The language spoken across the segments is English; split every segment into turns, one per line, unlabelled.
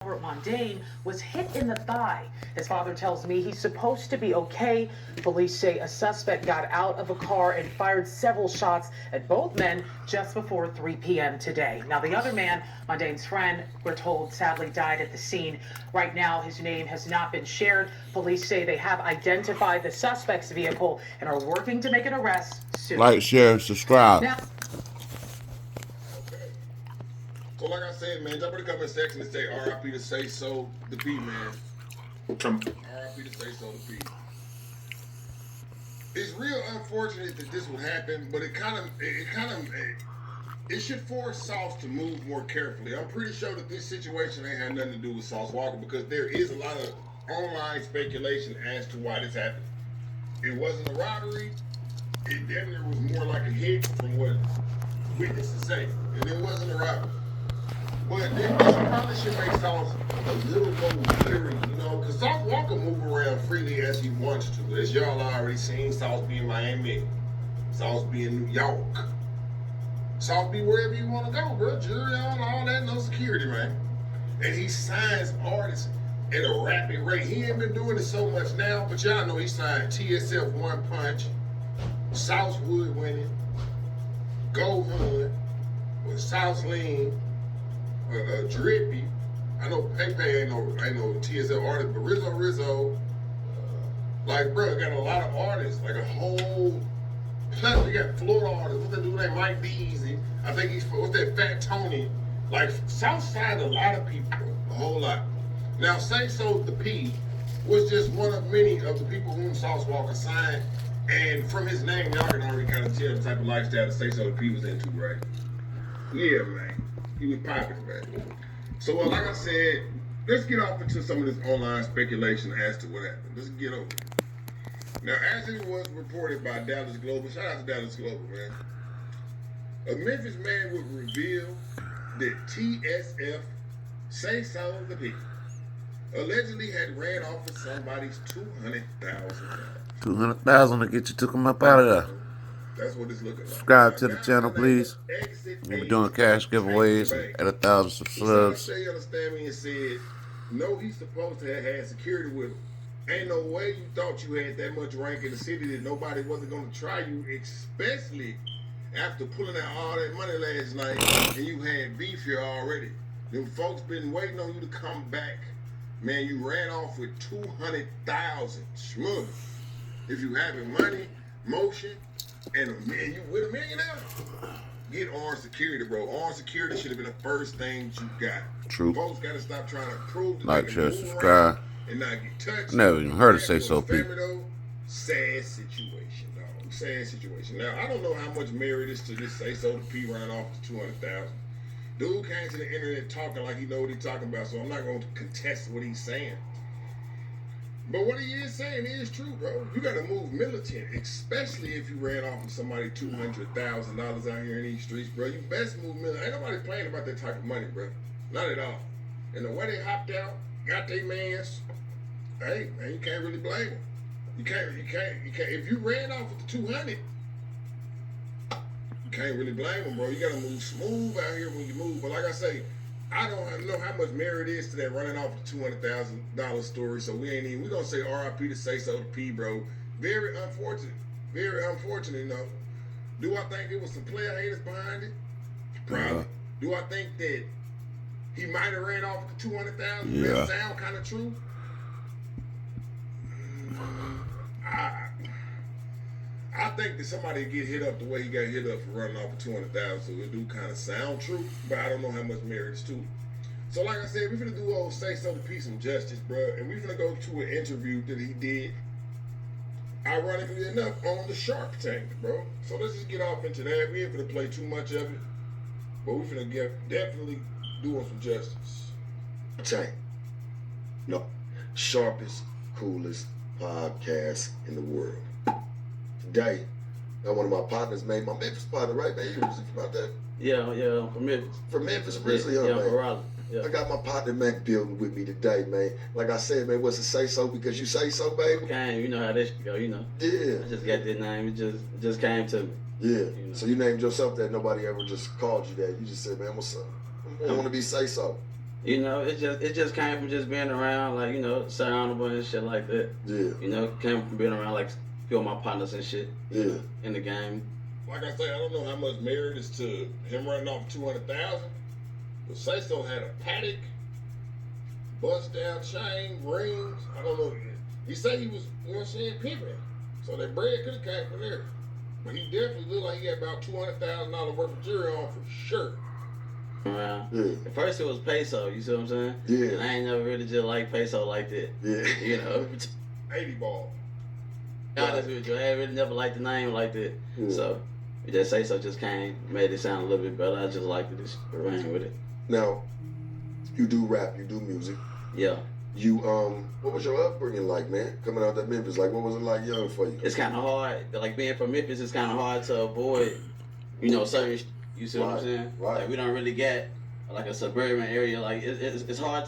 Mondane was hit in the thigh. His father tells me he's supposed to be okay. Police say a suspect got out of a car and fired several shots at both men just before 3 p.m. today. Now, the other man, Mondane's friend, we're told sadly died at the scene. Right now, his name has not been shared. Police say they have identified the suspect's vehicle and are working to make an arrest soon.
Like, share, and subscribe.
Now, so like I said, man, jump in the comment section and say R.I.P. to say so the P, man. R.I.P. to say so the P. It's real unfortunate that this would happen, but it should force Sauce to move more carefully. I'm pretty sure that this situation ain't had nothing to do with Sauce Walka because there is a lot of online speculation as to why this happened. It wasn't a robbery. It definitely was more like a hit from what witnesses say, and it wasn't a robbery. But this probably should make Sauce a little more weary, you know, because Sauce Walka move around freely as he wants to. As y'all already seen, Sauce be in Miami, Sauce be in New York, Sauce be wherever you want to go, bro. Jury on, all that, no security, man. And he signs artists at a rapid rate. He ain't been doing it so much now, but y'all know he signed TSF One Punch, Southwood winning, Go Hunt, with South Lean, Drippy. I know Pepe ain't no TSL artist, but Rizzo, like, bro, got a lot of artists, like a whole, plus we got Florida artists. What's that dude named Mike Deasy? I think what's that Fat Tony? Like, Southside, a lot of people, a whole lot. Now, Say So the P was just one of many of the people whom Sauce Walka signed, and from his name, y'all can already kind of tell the type of lifestyle that Say So the P was into, right? Yeah, man. He was popping, man. So, like I said, let's get off into some of this online speculation as to what happened. Let's get over it. Now, as it was reported by Dallas Global, shout out to Dallas Global, man. A Memphis man would reveal that TSF, Say So the P, allegedly had ran off with somebody's $200,000.
$200,000 to get you took him up out of there.
That's what it's looking like.
Subscribe to the channel, please. We're doing cash giveaways at 1,000 subscribers.
So you understand me and said, no, he's supposed to have had security with him. Ain't no way you thought you had that much rank in the city that nobody wasn't going to try you, especially after pulling out all that money last night and you had beef here already. Them folks been waiting on you to come back. Man, you ran off with 200,000. Smooth. If you having money, motion, and you with $1 million now, get armed security, bro. Armed security should have been the first thing you got.
True.
Folks got to stop trying to prove that
Like,
they
share,
can move
subscribe.
around and not get touched.
Never even heard of Say So P.
Sad situation, dog. Sad situation. Now, I don't know how much merit is to this Say So the P running off to 200,000. Dude came to the internet talking like he know what he's talking about, so I'm not going to contest what he's saying. But what he is saying is true, bro. You got to move militant, especially if you ran off with somebody $200,000 out here in these streets, bro. You best move militant. Ain't nobody playing about that type of money, bro. Not at all. And the way they hopped out, got their mans, hey, man, you can't really blame them. You can't. If you ran off with the 200, you can't really blame them, bro. You got to move smooth out here when you move. But like I say, I don't know how much merit is to that running off the $200,000 story, so we're gonna say R.I.P. to Say So the P, bro. Very unfortunate, you know. Do I think there was some player haters behind it? Probably. Do I think that he might have ran off with the 200,000?
Yeah.
That sound kind of true. I think that somebody get hit up the way he got hit up for running off for 200,000, so it do kind of sound true, but I don't know how much merit is to it. So like I said, we're gonna do old Say So the P some justice, bro, and we're gonna go to an interview that he did, ironically enough, on the Shark Tank, bro. So let's just get off into that. We ain't gonna play too much of it, but we're gonna definitely do some justice.
Tank. No, sharpest, coolest podcast in the world. Today, got one of my partners, man, my Memphis partner, right, man? You was about that?
Yeah, I'm from Memphis.
From Memphis, originally,
yeah,
man.
from Raleigh. Yeah.
I got my partner, Mac, building with me today, man. Like I said, man, what's it Say So because you say so, baby?
Came, you know how this go, you know.
Yeah.
I just got that name. It just came to me.
Yeah.
You know.
So you named yourself that. Nobody ever just called you that. You just said, man, what's up? I want to be Say So.
You know, it just came from just being around, like, you know, surroundable and shit like that.
Yeah.
You know, came from being around, like, few of my partners and shit.
Yeah.
In the game.
Like I say, I don't know how much merit is to him running off 200,000, but Saysop had a paddock, bust down chain, rings. I don't know. He said he was, you know what I'm saying, pimping. So that bread could have came from there. But he definitely looked like he had about $200,000 worth of jewelry on for sure.
Around.
Yeah.
At first it was peso, you see what I'm saying?
Yeah.
And I ain't never really just like peso like that.
Yeah.
You know?
80 ball.
Be honest with you, I ain't really never liked the name like that.
Yeah.
So, that saysop just came, made it sound a little bit better. I just liked it, just ran with it.
Now, you do rap, you do music.
Yeah.
You what was your upbringing like, man? Coming out that Memphis, like what was it like young for you?
It's kind of hard, like being from Memphis, it's kind of hard to avoid, you know, certain you see what I'm saying?
Right.
Like we don't really get like a suburban area, like it's hard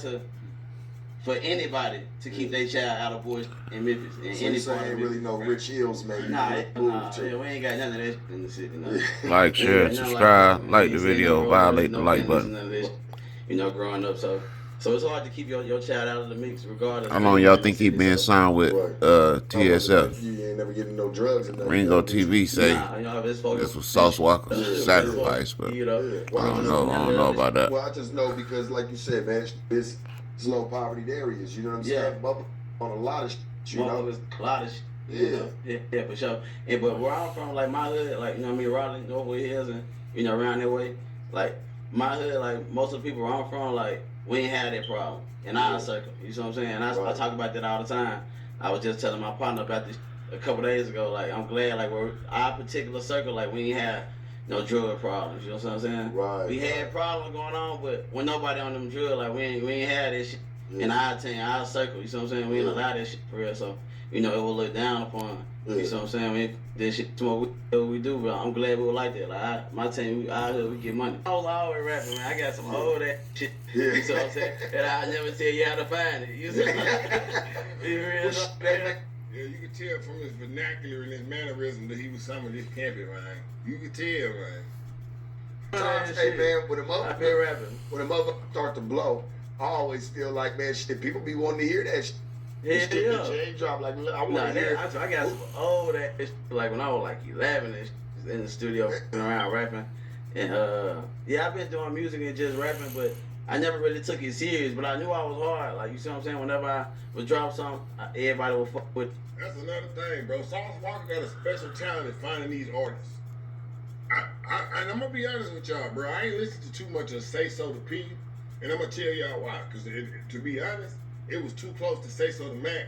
for anybody to keep their child out of boys in Memphis. In
So
any
you
part
ain't
of
really
Memphis.
no Rich Hills, man.
Nah,
to.
we ain't got none of that shit in the city, no.
Like, share, and subscribe, like the video, violate the like button.
None of that shit, you know, growing up, so it's hard to keep your child out of the mix, regardless.
How long y'all think he been signed with TSF?
You ain't never getting no drugs and nothing.
Ringo TV say
Nah, you know, this
was Sauce Walker's sacrifice, but
you know.
I don't know about that.
Well, I just know because, like you said, man, it's low poverty areas. You know what I'm saying? Bubba on a lot of shit, you know.
A lot of shit. You know? Yeah, for sure. And but where I'm from, like my hood, like you know what I mean, Raleigh, Northwood Hills, and you know around that way, like my hood, like most of the people where I'm from, like we ain't had that problem in our circle. You see what I'm saying? And I talk about that all the time. I was just telling my partner about this a couple days ago. Like I'm glad, like we're our particular circle, like we ain't had no drug problems. You know what I'm saying?
Right.
We had problems going on, but when nobody on them drugs, like we ain't had that shit in our team, our circle. You see what I'm saying? We ain't allowed that shit for real. So you know it will look down upon. You see what I'm saying? We this shit smoke we do, but I'm glad we were like that. Like my team, we get money. I was always rapping, man. I got some old ass shit. You see what I'm saying? And I'll never tell you how to find it. You see what I'm saying?
Yeah, you could tell from his vernacular and his mannerism that he was some of this camping, man. You could tell, man.
Hey man, when a
I've been
motherfucker
rapping.
start to blow, I always feel like, man, shit, people be wanting to hear that shit.
Yeah,
Shit, the chain drop, like I want to hear.
I got some old ass shit, like when I was like 11 and shit, in the studio around rapping. And yeah, I've been doing music and just rapping, but I never really took it serious. But I knew I was hard. Like you see what I'm saying? Whenever I would drop something, everybody would fuck with.
That's another thing, bro. Sauce Walker got a special talent at finding these artists. And I'm gonna be honest with y'all, bro. I ain't listened to too much of Saysop the P, and I'm gonna tell y'all why. Cause to be honest, it was too close to Saysop the Mac